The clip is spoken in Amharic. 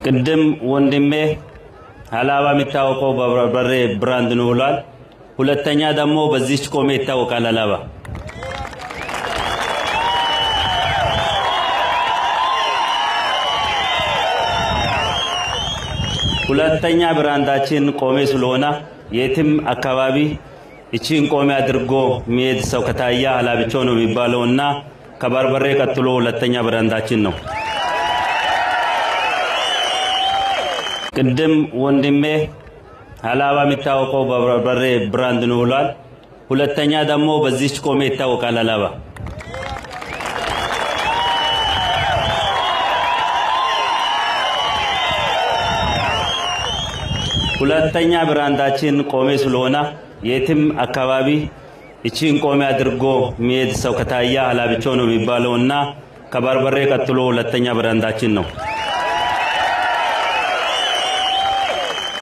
ቅድም ወንድሜ ሀላባ የሚታወቀው በበርበሬ ብራንድ ነው ብሏል። ሁለተኛ ደግሞ በዚህች ቆሜ ይታወቃል ሀላባ። ሁለተኛ ብራንዳችን ቆሜ ስለሆነ የትም አካባቢ እቺን ቆሜ አድርጎ የሚሄድ ሰው ከታያ ሀላብቾ ነው የሚባለውና ከበርበሬ ቀጥሎ ሁለተኛ ብራንዳችን ነው። ቅድም ወንድሜ ሀላባ የሚታወቀው በበርበሬ ብራንድ ነው ብሏል። ሁለተኛ ደግሞ በዚህች ቆሜ ይታወቃል ሀላባ። ሁለተኛ ብራንዳችን ቆሜ ስለሆነ የትም አካባቢ እቺን ቆሜ አድርጎ የሚሄድ ሰው ከታያ ሀላብቾ ነው የሚባለውና ከበርበሬ ቀጥሎ ሁለተኛ ብራንዳችን ነው።